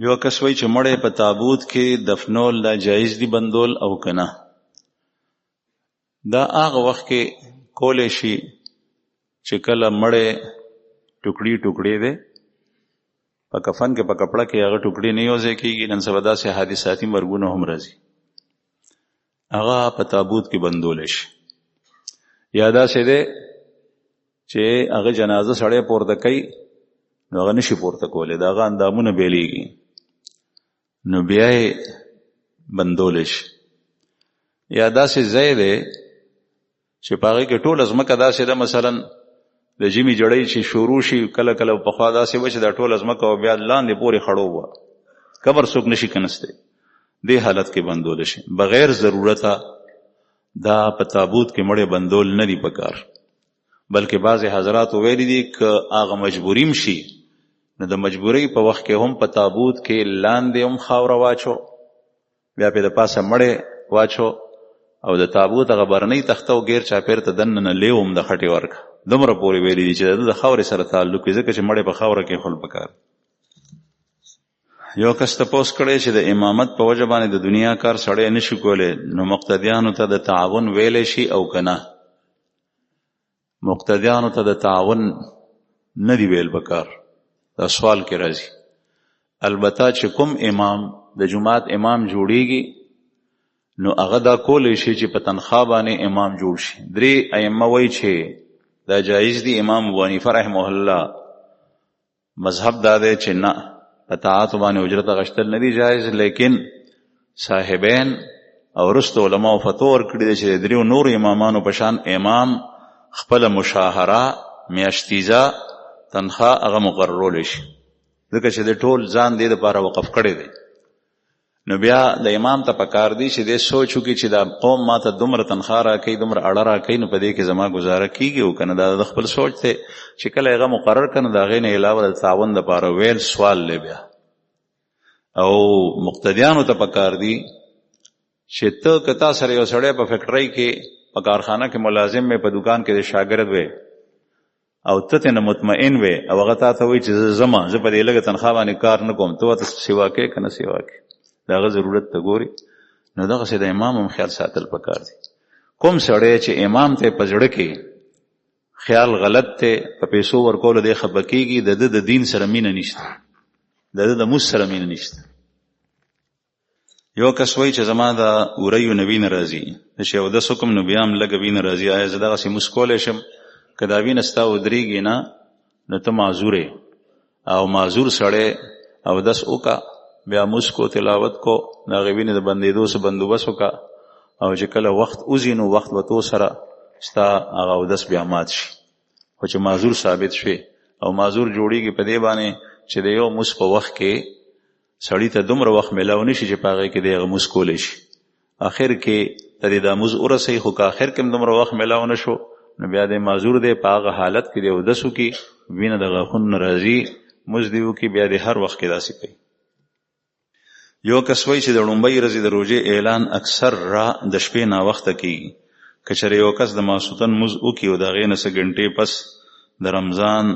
یو کس وی چې مړی په تابوت کې دفنول دا جایز دی بندول او کنه. دا هغه وخت کې کولی شي چې کله مړی ټوکړي ټوکړي دی په کفن کې په کپړه کې هغه ټوکړي نه یوځای کېږي. نن سبا داسې حادثاتي مرګونه هم راځي، هغه په تابوت کې بندولی شي. یا داسې دی چې هغه جنازه سړی پورته کوي نو هغه نشي پورته کولی، د هغه اندامونه بیلیږي نو بیا یې بندولی شي. یا داسې ځای دی چې په هغې کې ټوله ځمکه داسې ده، مثلا د ژمي جړۍ چې شروع شي کله کله پخوا داسې وه چې دا ټوله ځمکه او بیا لاندې پورې خړو وه، قبر څوک نشي کنستی، دې حالت کې بندولی شي. بغیر ضرورته دا په تابوت کې مړی بندول نه دي پکار، بلکې بعضې حضرات ویلي دي که هغه مجبوریم شي نو د مجبورۍ په وخت کې هم په تابوت کې لاندې هم خاوره واچو، بیا پې د پاسه مړی واچو او د تابوت هغه برنۍ تخته او غیر چاپېر ته دننه لیو هم د خټې ورکړه. دومره پورې ویلي دي چې د خاورې سره تعلق وي، ځکه چې مړی په خاوره کې خل پکار. یو کس تپوس کړی چې د امامت په وجه باندې د دنیا کار سړی نشي کولی، نو مقتدیانو ته د تعاون ویلی شي او که نه؟ مقتدیانو ته د تعاون نه دی ویل پکار، دا سوال کې راځي. البته چې کوم امام د جماعت امام جوړیږي نو هغه دا کولی شي چې په تنخواه باندې امام جوړ شي. درې ائمه وایي چې دا جایز دی. امام ابو حنیفه رحمه الله مذهب دا دی چې نه، په طاعت باندې اجرت غشتل نه دی جایز، لیکن صاحبین او وروسته علماو فتوا ورکړې ده چې د دریو نورو امامانو په شان امام خپله مشاهره میاشتیزه تنخواه هغه مقررولی شي، ځکه چې د ټول ځان دې دپاره وقف کړی دی. نو بیا د امام ته پکار دی چې دې سوچ وکړي چې دا قوم ما ته دومره تنخواه راکوي، دومره اړه راکوي، نو په دې کې زما ګزاره کېږي او که نه. دا د خپل سوچ دی چې کله هغه مقرر کړه نو د هغې نه علاوه د تعاون دپاره ویل سوال دی بیا. او مقتدیانو ته پکار دی چې ته که تا سره یو سړی په فیکټرۍ کې په کارخانه کې ملازم وی، په دکان کې د شاګرد وی او ته ترنه مطمئن وی او هغه تا ته وایي چې زه ځمه، زه په دې لږه تنخواه باندې کار نه کوم، ته ورته سیوا کوې که نه سیوا کوې، د هغه ضرورت ته ګوري. نو دغسې د امام هم خیال ساتل پکار دی. کوم سړی چې امام ته په زړه کې خیال غلط دی، په پیسو ورکولو دی خفه کېږي، د ده د دین سره مینه نشته، د ده د مونځ سره مینه نشته. یو کس وایي چې زما د وریو نه وینه راځي، چې اودس وکړم نو بیا هم لږه وینه راځي، آیا زه دغسې مونځ کولی شم؟ که دا وینه ستا ودرېږي نه نو ته معذور یې، او معذور سړی اودس وکړه، بیا مونځ کو، تلاوت کو، د هغې وینې د بندېدو څه بندوبست وکړه، او چې کله وخت وځي نو وخت به تو سره ستا هغه اودس بیا مات شي. خو چې معذور ثابت شوې او معذور جوړېږي په دې باندې چې د یو مونځ په وخت کې سړی ته دومره وخت میلاو نشي چې په هغې کې د هغه مونځ کولی شي. آخر کې د دې دا مونځ ورسوي، خو که آخر کې هم دومره وخت میلاو نه شو نو بیا د معذور دی په هغه حالت کې د اودس وکړي، وینه د غاښونو نه راځي، مونځ دې وکړي، بیا د هر وخت کې داسې کوي. یو کس وایي چې د لومړۍ ورځې د روژې اعلان اکثر د شپې ناوخته کېږي. که چېرې یو کس د ماسخوتن مونځ وکړي او د هغې نه څه ګنټې پس د رمضان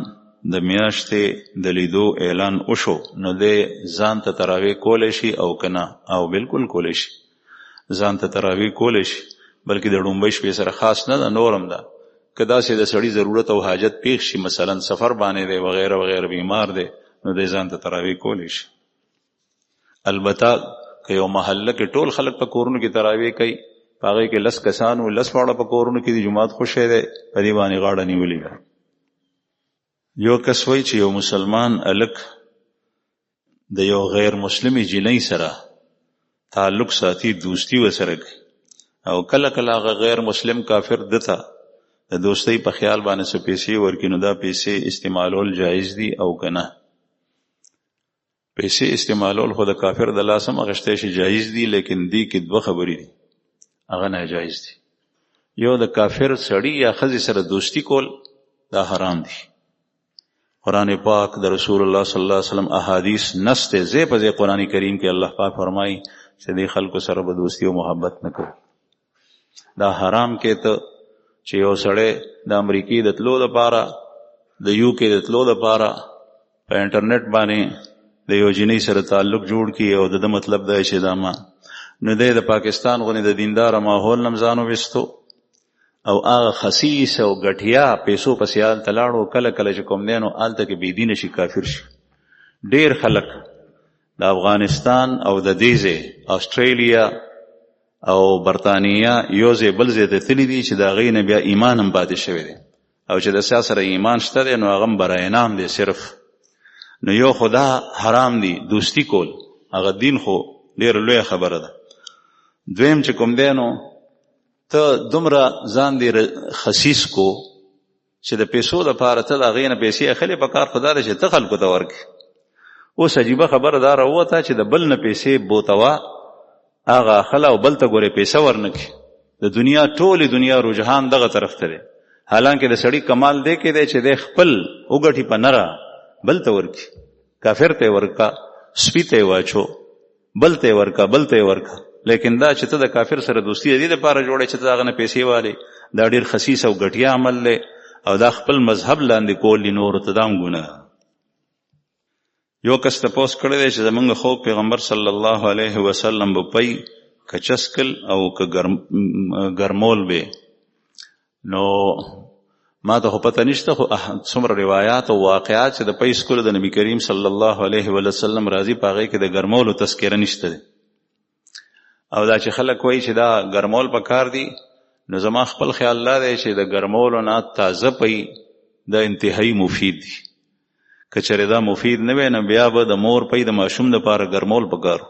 د میاشتې د لیدو اعلان وشو نو دی ځان ته تراویح کولی شي او که نه؟ او بالکل کولی شي، ځان ته تراویح کولی شي، بلکې د لومړۍ شپې سره خاص نه ده، نور هم ده. که داسې د سړي ضرورت او حاجت پیښ شي، مثلا سفر باندې دی وغیره وغیره، بیمار دی، نو دی ځان ته تراویح کولی شي. البته که یو محله کې ټول خلک په کورونو کې تراویح کوي، په هغې کې 10 کسان و، 10 واړه په کورونو کې دي، جومات خوشی دی، په دې باندې غاړه نیولې ده. یو کس وایي چې یو مسلمان الک د یو غیر مسلمې جنۍ سره تعلق ساتي، دوستی ورسره کوي، او کله کله هغه غیر مسلم کافر ده ته د دوستۍ په خیال باندې څه پیسې ورکړي، نو دا پیسې استعمالول جایز دي او که نه؟ پیسې استعمالول خو د کافر د لاس هم اخیستی شي جایز دي، لیکن دې کې 2 خبرې دي، هغه ناجایز دي. یو د کافر سړي یا ښځې سره دوستی کول دا حرام دي. قرآن پاک د رسول الله صلی الله علیه وسلم احادیث نسته ځای په ځای قرآن کریم کې الله پاک فرمایي چې دې خلکو سره به دوستی او محبت نه کوي. دا حرام کې ته چې یو سړی د امریکې د تلو دپاره، د UK د تلو دپاره په انټرنیټ باندې د یو جنۍ سره تعلق جوړ کړي او د مطلب دا چې دا ما نو د پاکستان غونې د دیندار ماحول نمځانو وستو او هغه خسیس او غټیا پیسو پسیال تلاړو کله کله چې کوم دینو آلته کې بيدینه شي کافر شي. ډیر خلک د افغانستان او د دیزه استرالیا او برطانیه یو ځای بل ځای ته تللی دي چې دا غي نه بیا ایمان هم پاتې شوی دی او چې د سره ایمان شته دی نو هغه برای انعام دی صرف. نو یو خدا حرام دی دوستی کول هغه دین خو ډیر لوی خبره ده. دویم چې کوم دی نو ته دومره ځان دی خسیس کو چې د پیسو د پاره ته د غي نه پیسې اخلي په کار خدا دې چې ته خلکو ته ورکې. اوس عجیبه خبره دار وته چې د بل نه پیسې بوتوا هغه خلا او بل ته ګوره پیسې ورنکي. د دنیا ټوله دنیا رجحان دغه طرف ته دی حالانکه د سړی کمال دی کې دی چې د خپل وګټي په نره بل ته ورکي کافر ته ورکا سپی ته واچو بل ته ورکا لیکن دا چې ته د کافر سره دوستی دې لپاره جوړې چې دا غنه پیسې والے دا ډیر خسیس او غټیا عمل له او دا خپل مذهب لاندې کول نور ته دام ګناه. یو کس تاسو کړی دی چې زمونږ خو پیغمبر صلی الله علیه وسلم په پي کچسکل او ګرمول به نو ما ته پته نشته خو څومره روایت او واقعات چې د پي سکول د نبی کریم صلی الله علیه وسلم راضي پاغه کې د ګرمولو تذکرہ نشته او دا چې خلک وایي چې دا ګرمول پکار دي نو زما خپل خیال لا دی چې د ګرمولو نه تازه پي د انتهایی مفید دي. کچره دا مفید نه وي نه بیا به د مور پي د ماشوم لپاره ګرمول پکار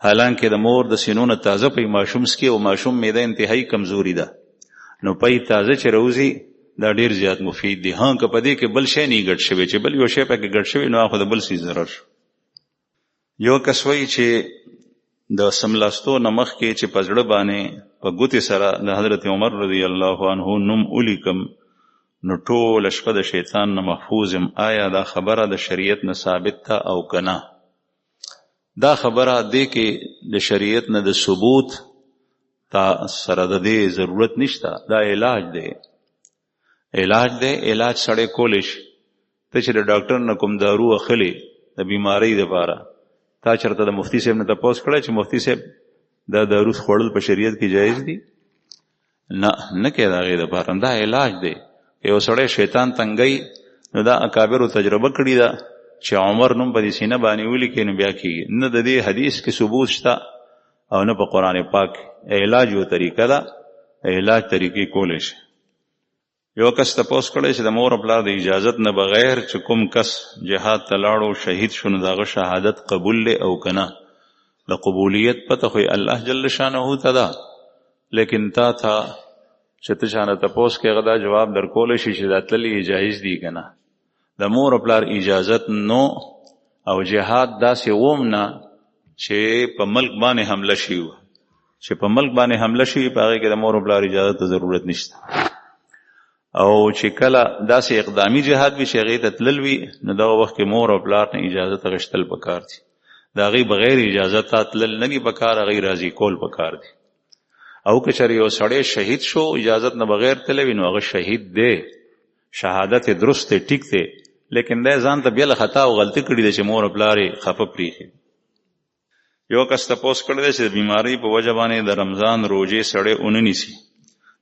حالانکه د مور د سینونو تازه پي ماشوم سکي او ماشوم معده انتهایی کمزوري ده نو پي تازه چې روزي دا ډیر زیات مفید دي. ها که پدې کې بل شی نه ګډ شوی چې بل یو شی پکې ګډ شوی نو خو د بل سي ضرر شو. یو کسوي چې د سملاستو نمخ کې چې پزړه باندې په ګوتې سره د حضرت عمر رضی الله عنه نوم الیکم نو ټول شپه د شیطان نه محفوظم. آیا دا خبره د شریعت نه ثابت ده او کنه؟ دا خبره دې کې د شریعت نه د ثبوت تا سره د دې ضرورت نشته. دا علاج دی علاج سړی کولی شي. ته چې د ډاکټر نه کوم دارو اخلي د بیماری لپاره تا چرته د مفتی صاحب نه تاسو کړی چې مفتی صاحب دا دارو خوړل په شریعت کې جایز دي؟ نه کې دا غي د لپاره دا علاج دی. یو سړی شیطان تنګي نو دا اکابر تجربه کړی دا چې عمر نوم په دې سینه باندې ولیکي نو بیا کېږي نه د دې حدیث کې ثبوت شته او نه په قران پاک. علاج یو طریقه ده علاج طریقې کولای شي. یو کس تاسو کړی چې د مور خپل د اجازت نه بغیر چې کوم کس جهاد تلاړو شهید شونه داغه شهادت قبول له او کنه د قبولیت پته خو الله جل شانه تعالی لیکن تا چې ته شانه تاسو کې غدا جواب درکول شي چې د تللی جایز دی کنه د مور خپل اجازت نو او جهاد داسې وومنه چې په ملک باندې حمله شي په هغه کې د مور خپل اجازه ته ضرورت نشته او چې کله داسې اقدامی جهاد وي چې هغې ته تلل وي نو دغه وخت کې مور او پلار نه اجازت غشتل پکار دي. د هغې بغیر اجازت تلل نه دي پکار هغې راضي کول پکار دي. او که چېرې یو سړی شهید شو اجازت نه بغیر تللی وي نو هغه شهید دی شهادت درست دی ټیک دی لیکن دی ځان ته بیا له خطا او غلطي کړې ده چې مور او پلار یې خفه پرېښي. یو کس تپوس کړی دی چې د بیمارۍ په وجه باندې د رمضان روژې سړی ونه نیسي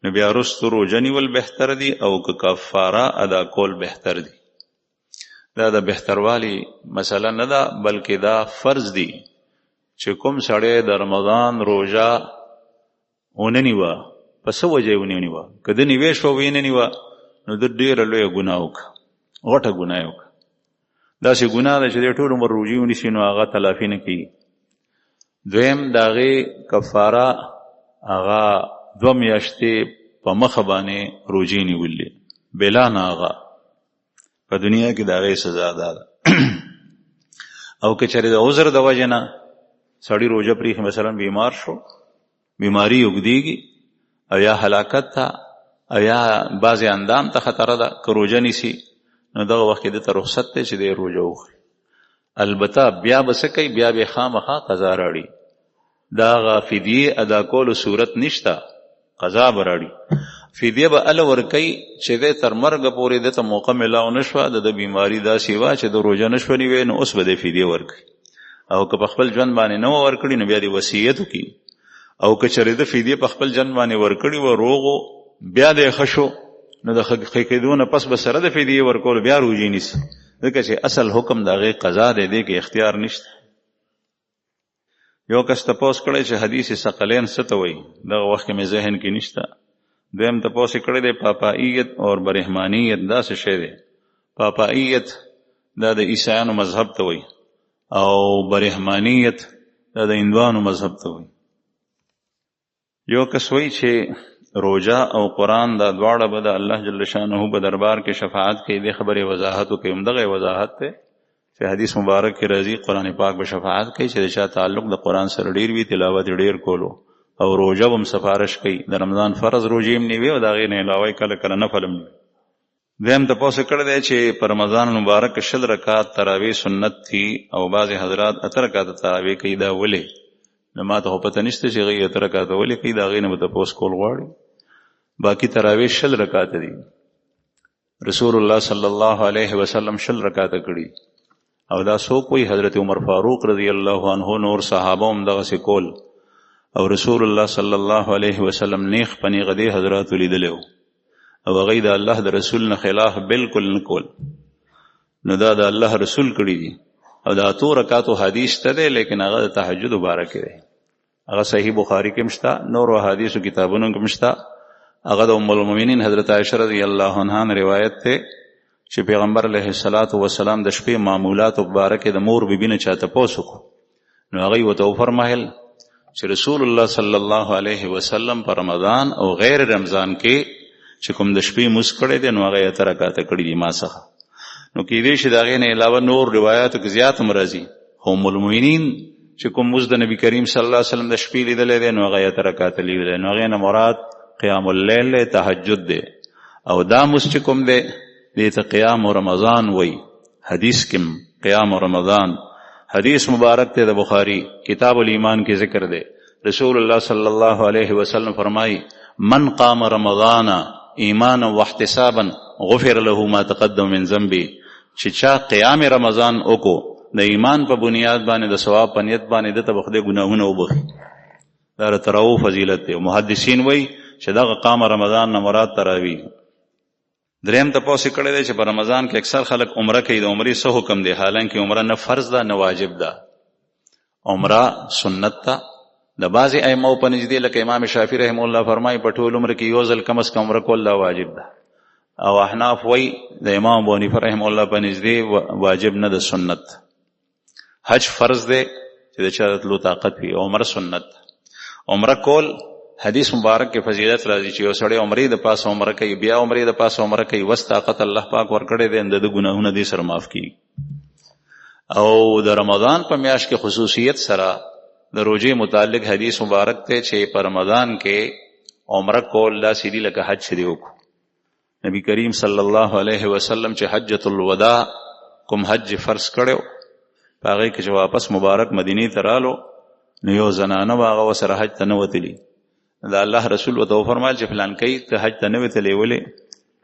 نو بیا وروسته روژه نیول بهتر دي او که کفاره ادا کول بهتر دي. دا د بهتروالی مسله نه ده بلکې دا فرض دي چې کوم سړی د رمضان روژه ونه نیوه په څه وجه یې ونه نیوه که ده نیوې شوه ویې نه نیوه نو ده ډېره لویه ګناه وکړه غټه ګناه یې وکړه. داسې ګناه ده چې دی ټول عمر روژې ونیسي نو هغه تلافي نه کېږي. دویم د هغې کفاره هغه 2 میاشتې په مخه باندې روژې نیولې بلا نه هغه په دنیا کې د هغې سزا ده. او که چېرې د عذر د وجې نه سړی روژه پرېښي مثلا بیمار شو بیماری اوږدېږي او یا هلاکت ته او یا بعضې اندام ته خطره ده که روژه نیسي نو دغه وخت کې ده ته رخصت دی چې دی روژه وخوري. البته بیا به څه کوي بیا به خامخا قضا راړي. د هغه فدیې ادا کولو صورت نشته قضا به راړي. فدیه به ال ورکي چې د تر مرګ پورې د ته موقع ملاو نشو د بیماری دا سیوا چې د روزه نشو نیوي نو اوس به د فدیه ورکي او که په خپل ژوند باندې نو ورکړي نو بیا د وصیت وکي او که چېرې د فدیه په خپل ژوند باندې ورکړي و روغو بیا د خشو نو د خکېدونه پس به سره د فدیه ورکول بیا روزي نیسي ځکه چې اصل حکم د هغې قضا دی دی کې اختیار نشته. یو کس تپوس کړی چې حدیث ثقلین څه ته وایي دغه وخت کې مې ذهن کې نشته. دویم تپوس کړی دی پاپائیت اور برحمانیت دا څه شی دی. پاپائیت دا د عیسایانو مذهب ته وایي او برحمانیت دا د هندوانو مذهب ته وایي. یو کس وایي چې روزه او قرآن دا دواړه به د الله جل شانه په دربار کې شفاعت کوي. د خبرې وضاحت وکړي همدغه وضاحت دی چې حدیث مبارک کې راځي قرآن پاک به شفاعت کوي چې د چا تعلق د قرآن سره ډیر وي تلاوت ډیر کولو او روزه هم سفارش کوي د رمضان فرض روزې هم نیوي او د هغې نه علاوه کله کله نفل هم نیوي. دویم تپوس کړی دی چې په رمضان مبارک 60 رکعات تراویح سنت دي او بعضې حضرات 8 رکعات تراویح کوي. دا ولې نو ما ته خو پته نشته چې هغوی 8 رکعات ولې کوي د هغې نه به تپوس کول غواړي. باقي تراویح 60 رکعات دي. رسول الله صلی الله علیه وسلم 60 رکعات کړي او دا څوک وایي حضرت عمر فاروق رضی الله عنه نور صحابه هم دغسې کول او رسول الله صلی الله علیه وسلم نیغ په نیغه دې حضراتو لیدلی و او هغوی د الله د رسول نه خلاف بالکل نه کول. نو دا د الله رسول کړي دي او دا 8 رکعاتو حدیث ته دی لیکن هغه د تهجد مبارک دی. هغه صحیح بخاری کې مشته نور حدیثو کتابونو کې مشته. هغه د ام المؤمنین حضرت عائشہ رضی الله عنها روایت ته چې پیغمبر علیه الصلاۃ والسلام د شپې معمولات مبارک د مور بیبي نه چاته پوسو نو هغه وته فرمایل چې رسول الله صلی الله علیه وسلم په رمضان او غیر رمضان کې چې کوم د شپې موس کړي دي نو هغه 8 رکعات کړي دي ما څخه. نو کې دې چې دغه نه علاوه نور روایتو کې زیات مرضی هم المؤمنین چې کوم موس د نبی کریم صلی الله علیه وسلم د شپې لیدل دي نو هغه 8 رکعات لیدل نو هغه نه مراد قیام اللیل تهجد دی او دا موس چې کوم دی دیتا قیام رمضان وی. حدیث کم قیام رمضان حدیث مبارک تے دا بخاری کتاب الایمان کی ذکر دے. رسول اللہ صلی اللہ علیہ وسلم فرمائی من قام رمضان ایمانا واحتسابا غفر له ما تقدم من ذنبی. چا قیام رمضان اوکو دا ایمان پا بنیاد بانے دا ثواب پا نیت بانے دا تبخدے گناہون او بخی دا تراو فضیلت دے. محدثین وی چا دا قام رمضان نمراد تراوی. دریم تپوس کړی دی چې په رمضان کې اکثر خلک عمره کوي. د عمرې څه حکم دی؟ حالانکه عمره نه فرض ده نه واجب ده. عمره سنت ده. د بعضې ائمو په نږدې لکه امام شافعي رحمه الله فرمایي په ټول عمر کې یو ځل کم از کم عمره کول دا واجب ده. او احناف وایي د امام ابو حنیفه رحمه الله په نږدې واجب نه ده سنت. حج فرض دی چې د چا تلو طاقت وي. عمره سنت. عمره کول حدیث مبارک کې فضیلت راځي چې یو سړی عمرې د پاسه عمره کوي بیا عمرې د پاسه عمره کوي وس طاقت الله پاک ورکړی دی د ګناهونه دې سره معاف کیږي. او د رمضان په میاشت کې خصوصیت سره د روزې متعلق حدیث مبارک ته چې په رمضان کې عمره کول دا سیدی لکه حج دی وکړو. نبی کریم صلی الله علیه وسلم چې حجۃ الوداع کوم حج فرض کړو هغه کې چې واپس مبارک مدینه ته رالو نو یو زنانه هغه وسره حج ته نه وتلی. دا الله رسول وته فرمایل چې فلان کوي ته حج ته نه وتلی ولې؟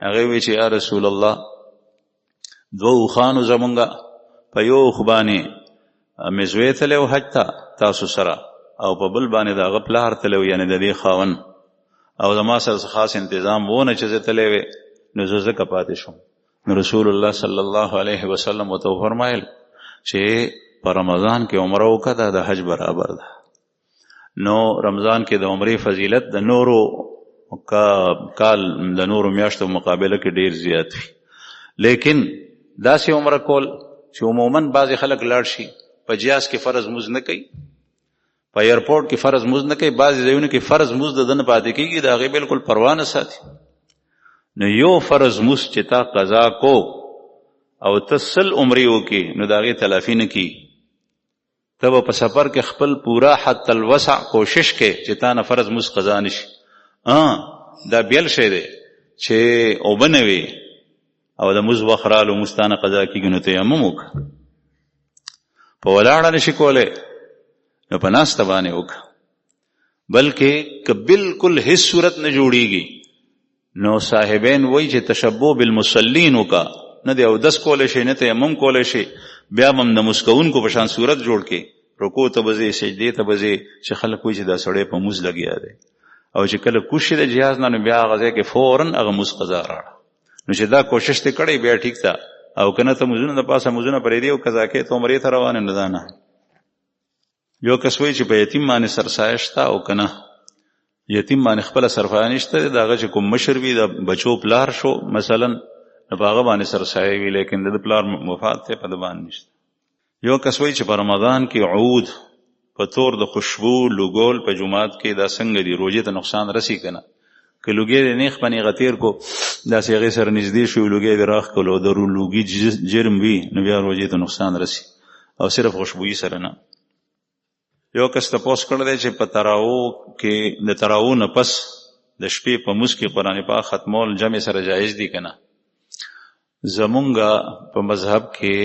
هغه وی چې یا رسول الله دوه خانو زمونږه په یو خبانه مزوی تلو حج ته تاسو سره او په بل باندې دا غپلار تلو یعنی د دې خاون او زما سره خاص تنظیم وونه چې تلې وي نو زه کپاتې شم. نو رسول الله صلی الله علیه وسلم وته فرمایل چې په رمضان کې عمره وکړه د حج برابر ده. نو رمضان کې د عمرې فضیلت د نورو کال د نورو میاشتو مقابله کې ډیر زیات وي. لیکن داسې عمره کول چې عموما بعضې خلک لاړ شي په جیاز کې فرض موز نه کوي په ایرپورټ کې فرض موز نه کوي بعضې ځایونو کې فرض موز د ده نه پاتې کېږي د هغې بالکل پروا نه ساتي. نو یو فرض موز چې تا قضا کو او ته 100 عمرې وکړي نو د هغې تلافي نه کېږي. ته به په سفر کې خپل پورا حتی الوسع کوشش کې چې تا نه فرض موز قضا نشي. دا بیل شی دی چې اوبه نه وي او د موز وخت رالو موز تا نه قضا کېږي نو تیمم وکړه. په ولاړه نشي کولی نو په ناسته باندې وکړه. بلکې که بالکل هیڅ صورت نه جوړیږي نو صاحبین وای چې تشبه بالمصلین وکا، نه دی او دس کولای شي نه تیمم کولای شي، بیا هم د مسکونکو په شان صورت جوړ کې رکوع ته بځي سجدې ته بځي چې خلک وایي چې دا سړی په موز لګیا دی، او چې کله کوشي د جهاز نه بیا هغه ځای کې فورا هغه موز قضا راړه. نو چې دا کوشش ته کړی بیا ټیک ده، او کنه ته موزونه د پاسه موزونه پرې دی او قضا کې ته عمرې ته روان نه ده. نه یو کس وایي چې په یتیم باندې سرسایه شته او کنه یتیم باندې خپله سرفایه نشته، د هغه چې کوم مشر وي د بچو پلار شو مثلا په هغه باندې سرسایه وي، لیکن د پلار وفات ته په د باندې نشته. یو کس وایي چې په رمضان کې عود په طور د خوشبو لوګول په جماعت کې دا څنګه دي، روژې ته نقصان رسی کنه؟ که لوګی د نیخ په نیغه تیر کو داسې هغې سره نږدې شو لوګی دې راخ کړو د لوګي جرم وي نو بیا روژې ته نقصان رسی، او صرف خوشبویي سره نه. یو کس تپوس کړی دی چې په تراو کې د تراو نه پس د شپې په موس کې قرآن پاک ختمول جمع سره جایز دي که نه؟ زمونږ په مذهب کې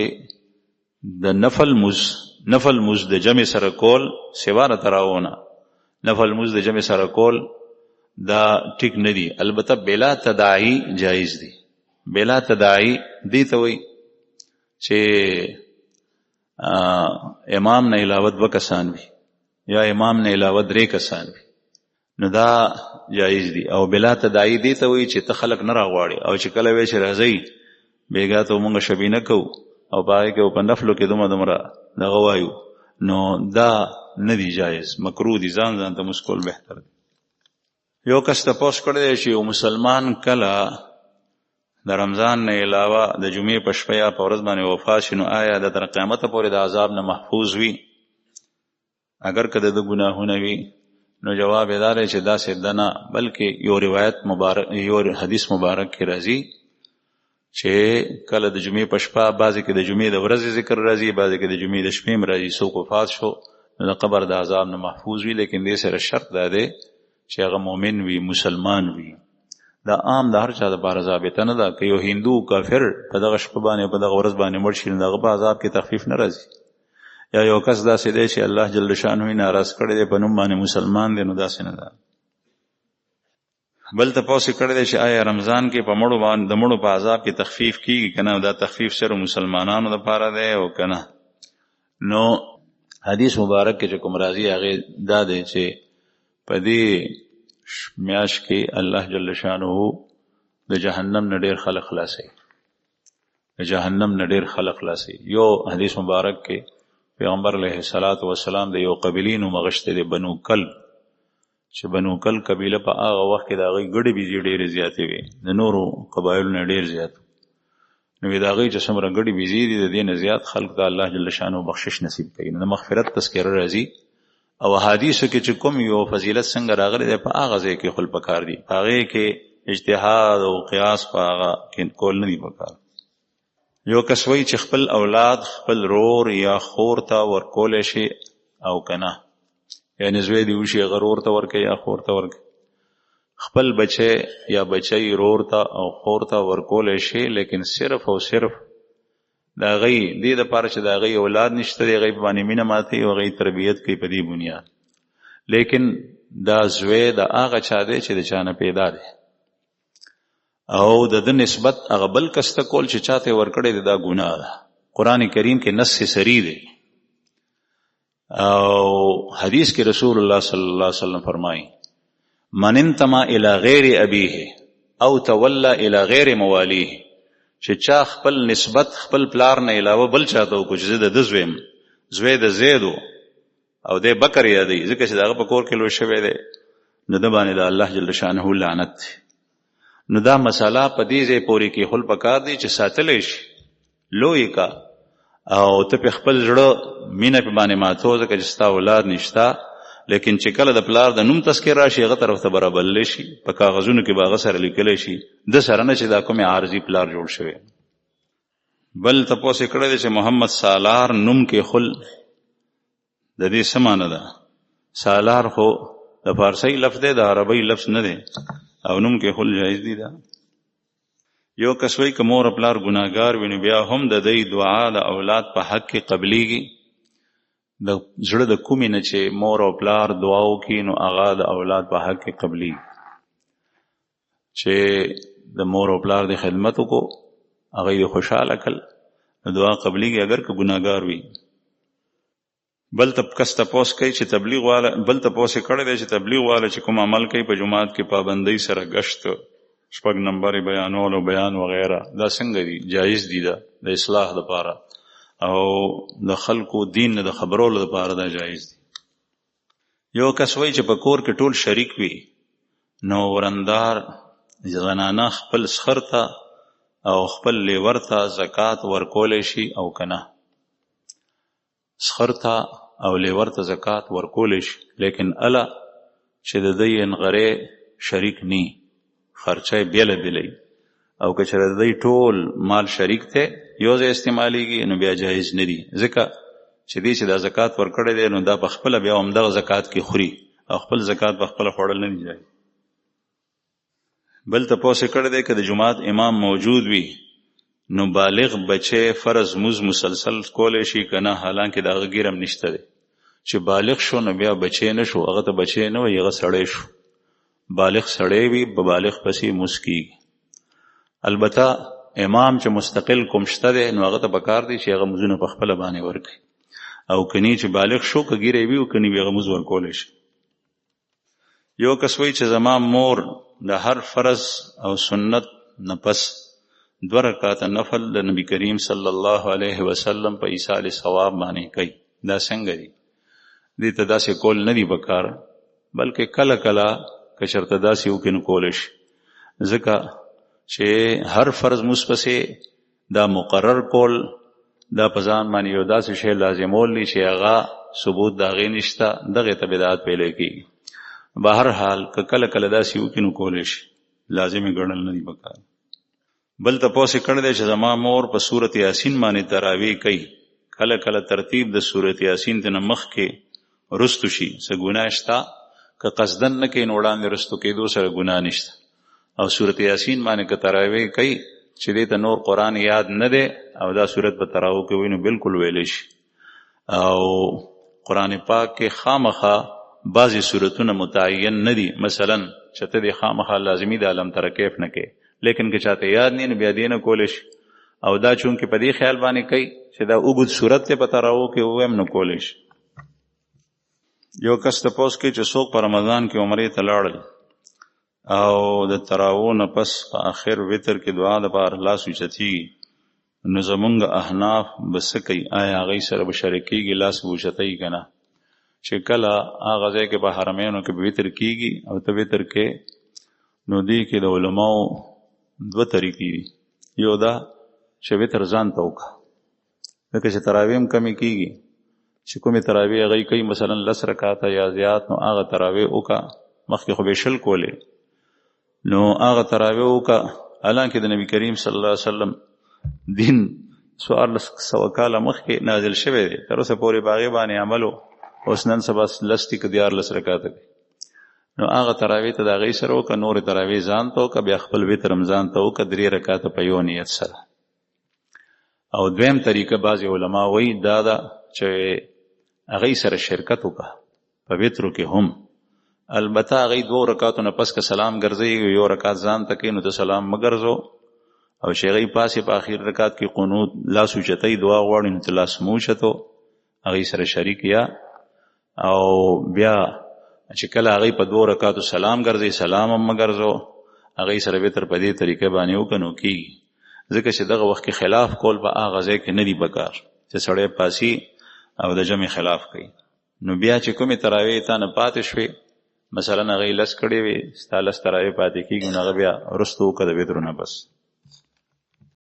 د نفل موز د جمع سره کول سوا د تراو نه، نفل موز د جمع سره کول دا ټیک نه دی، البته بلا تداعی جایز دی. بلا تداعی دی ته وایي چې امام نه علاوه 2 کسان وي یا امام نه علاوه 3 کسان وي، نو دا جایز دی. او بلا تداعی دی ته وایي چې ته خلک نه راغواړي، او چې کله وایي چې راځئ بیګا ته مونږ شبی نه کوو او په هغې کې په نفلو کې دومره دغه وایو، نو دا نه دی جایز، مکروه دی، ځان ته مسکول بهتر دی. یو کس تپوس کړی دی چې یو مسلمان کله د رمضان نه علاوه د جمعې په شپه یا په ورځ باندې وفات شي، نو آیا د تر قیامته پورې د عذاب نه محفوظ وي اگر که د ګناهونه وي؟ نو جواب یې دا دی چې داسې ده نه، بلکې یو حدیث مبارک کې راځي چې کله د جمعې په شپه بعضې کې د جمعې د ورځې ذکر راځي، بعضې کې د جمعې د شپې هم راځي، څوک وفات شو نو د قبر د عذاب نه محفوظ وي، لیکن دې سره شرط دا دی چې هغه مؤمن وي، مسلمان وي. دا عام د هر چا دپاره ضابطه نه ده، که یو هندو کافر په دغه شپه باندې په دغه ورځ باندې مړ شي نو د هغه په عذاب کې تخفیف نه راځي. یا یو کس داسې دی چې الله جل شانه یې ناراض کړی دی په نوم باندې مسلمان دی، نو داسې نه ده. بل تپوس یې کړی دی چې آیا رمضان کې په مړو باندې د مړو په عذاب کې تخفیف کیږي که نه؟ دا تخفیف صرف مسلمانانو دپاره دی او که نه؟ نو حدیث مبارک کې چې کوم راځي هغې دا دی چې په دې میاشت کې الله جل شانه د جهنم نه ډېر خلق خلاصوي، د جهنم نه ډېر خلق خلاصوي. یو حدیث مبارک کې پیغمبر علیه الصلاة والسلام د یو قبیلې نوم اخیستی دی بنو کلب، چې بنو کلب قبیله په هغه وخت کې د هغوی ګډې بیزې ډېرې زیاتې وې، د نورو قبایلو نه ډېر زیات. نو د هغوی چې څومره ګډې بیزې دي د دې نه زیات خلق ته الله جل شانه بخشش نصیب کوي. نو د مغفرت تذکره راځي، او حدیثو کې چې کوم یو فضیلت څنګه راغلی دی په هغه ځای کې خپل پکار دي، په هغې کې اجتهاد او قیاس په هغه کې کول نه دي پکار. یو کس وایي چې خپل اولاد خپل رور یا خور ته ورکولی شي او که نه، یعنې زوی دې وشي هغه رور ته ورکوي یا خور ته ورکوي. خپل بچی یا بچی رور ته او خور ته ورکولی شي، لیکن صرف او صرف د هغوی دې دپاره چې د هغوی اولاد نشته دی، هغوی په باندې مینه ماتوي او هغوی تربیت کوي په دې بنیاد. لیکن دا زوی د هغه چا دی چې د چا نه پیدا دی، او د ده نسبت هغه بل کس ته کول چې چا ته یې ورکړی دی دا ګناه ده. قرآن کریم کې نص سری دی، او حدیث کې رسول الله صلی الله علیه وسلم فرمایي من انتما الی غیر ابیه او تولا الی غیر موالیه، چې چا خپل نسبت خپل پلار نه علاوه بل چاته وکړو چې زه د ده زوی یم، زوی د زیدو او دی بکر یادوي ځکه چې د هغه په کور کې لوی شوی دی، نو ده باندې د الله جل شانه لعنت دی. نو دا مسله په دې ځای پورې کېښول پکار دی چې ساتلی شي، لوی کا او ته په خپل زړه مینه په باندې ماتو ځکه چې ستا اولاد نشته، لیکن چې کله د پلار د نوم تذکر راشي هغه طرف ته برابرلی شي، په کاغذونو کې به هغه سره لیکلی شي، ده سره نه چې دا کومې عارضي پلار جوړ شوی. بل تپوس یې کړی دی چې محمد سالار نوم کېښول د دې څه معنی ده؟ سالار خو د فارسی لفظ دی، د عربی لفظ نه دی، او نوم کېښول جایز دی. ده یو کس وایي که مور پلار ګناهګار وي نو بیا هم د دوی دعا د اولاد په حق کې قبلیږي. د زړه د کومې نه چې مور او پلار دعا وکړي نو هغه د اولاد په حق کې قبلیږي. چې د مور او پلار د خدمت وکړو هغه یې خوشحاله کړل دعا قبلیږي اگر که ګناهګار وي. بل کس تپوس کوي چې تبلیغ والا بل تپوس یې کړی دی چې تبلیغ والا چې کوم عمل کوي په جماعت کې پابندۍ سره گشت 6 نمبر بیانول او بیان وغیره دا څنګه دي؟ جایز دي دا د اصلاح لپاره او د خلکو دین د خبرولو لپاره دا جایز دي. یو کس وایي چې په کور کې ټول شریک وي نو ورندار زنانه خپل سخر ته او خپل لیور ته زکات ورکولی شي او کنه؟ سخر ته او لیور ته زکات ورکولی شي لیکن الا چې د دوی انغرې شریک نی خرچه بیله بیلی او که چېرې د دوی ټول مال شریک ته یو ځای استعمالیږي نو بیا جایز نه دي ځکه چې دی چې دا زکات ورکړی دی نو دا په خپله بیا همدغه زکات کې خوري او خپل زکات په خپله خوړل نه دي جایز. بل تپوس یې کړی دی که د جماعت امام موجود وي نو بالغ بچه فرض موز مسلسل کولی شي که نه؟ حالانکه د هغه ګیرم نشته دی چې بالغ شو نو بیا بچه نه شو هغه ته بچه نه وي هغه سړی شو. بالغ سړی وي په بالغ پسې موز کېږي. البته امام چې مستقل کوم شته دی نو هغه ته پکار دی چې هغه موزونه په خپله باندې ورکړي او کنی چې بالغ شو که ګیری وي او کنی وي هغه موز ورکولی شي. یو کس وایي چې زما مور د هر فرض او سنت نه پس 2 رکعات نفل د نبی کریم صلی الله علیه وسلم په ایصال ثواب باندې کوي. دا څنګه دي؟ دې ته داسې کول نه دي پکار بلکې کله کله که چېرته داسې وکړي نو کولی شي ځکه چې هر فرض موږ پسې دا مقرر کول دا په ځان باندې یو داسې شی لازمول دي چې هغه ثبوت د هغې نشته دغې ته بدعت پیلی کېږي. به هر حال که کله کله داسې وکړي نو کولی شي لازمي ګڼل نه دي پکار. بل تپوس یې کړی دی چې زما مور په سورت یاسین باندې تراویح کوي کله کله ترتیب د سورت یاسین ته نه مخکې رستو شي څه ګناه شته؟ که قصدن نه کوي نو وړاندې رستو کېدو سره ګناه نشته او سورت یاسین باندې که تراویح کوي چې دې ته نور قرآن یاد نه دی او دا سورت په تراویح کې وي نو بالکل ویلی شي. او قرآن پاک کې خامخا بعضې سورتونه متعین نه دي مثلا چې ته دې خامخا لازمي د علم تر کیف نه کوي لیکن که چاته یاد نه بیا دې نه کولی شي او دا چونکې په دې خیال باندې کوي چې دا اوږد صورت دی په تراویح کې ووایم نو کولی شي. یو کس تپوس کوي چې څوک په رمضان کې عمرې ته لاړل او د تراویح نه پس په آخر وتر کې دعا دپاره لاس اوچتېږي نو زمونږ احناف به څه کوي؟ آیا هغوی سره به شریکېږي لاس به اوچتوي که نه؟ چې کله هغه ځای کې په حرمینو کې به وتر کېږي او ته وتر کې نو دې کې د علماو 2 طریقې دي. یو دا چې وتر ځان ته وکړه ځکه چې تراویح هم کمې کېږي چې کومې تراویح هغوی کوي مثلا 10 رکعاته یا زیات نو هغه تراویح وکړه مخکې خو به 20 کولې نو هغه تراویح وکړه حالانکه د نبی کریم صلی الله علیه وسلم دین 1400 کاله مخکې نازل شوی دی تر اوسه پورې په هغې باندې عمل اوس نن سبا 10 که 14 رکعاته کوي نو هغه تراویح ته د هغې سره وکړه نورې تراویح ځان ته وکړه بیا خپل وتر هم ځان ته وکړه 3 رکعاته په یو نیت سره. او دویم طریقه بعضې علما وایي دا ده چې هغې سره شرکت وکړه په وترو کې هم البته هغې 2 رکعاتو نه پس که سلام ګرځوي یو رکعت ځان ته کوي نو ته سلام مه ګرځو او چې هغې پاسې په آخر رکعت کې قنوت لاس اوچتوي دعا غواړي نو ته لاس مه اوچتو هغې سره شریک یا او بیا چې کله هغې په 2 رکعاتو سلام ګرځي سلام هم مه ګرځو هغې سره وتر په دې طریقه باندې وکړه نو کېږي ځکه چې دغه وخت کې خلاف کول په هغه ځای کې نه دي پکار چې سړی پاسي او د جمع خلاف کوي. نو بیا چې کومې تراویح تا نه پاتې شوې مثلا هغې 10 کړې وې ستا 10 تراویح پاتې کېږي نو هغه بیا وروسته وکړه د وترو نه بس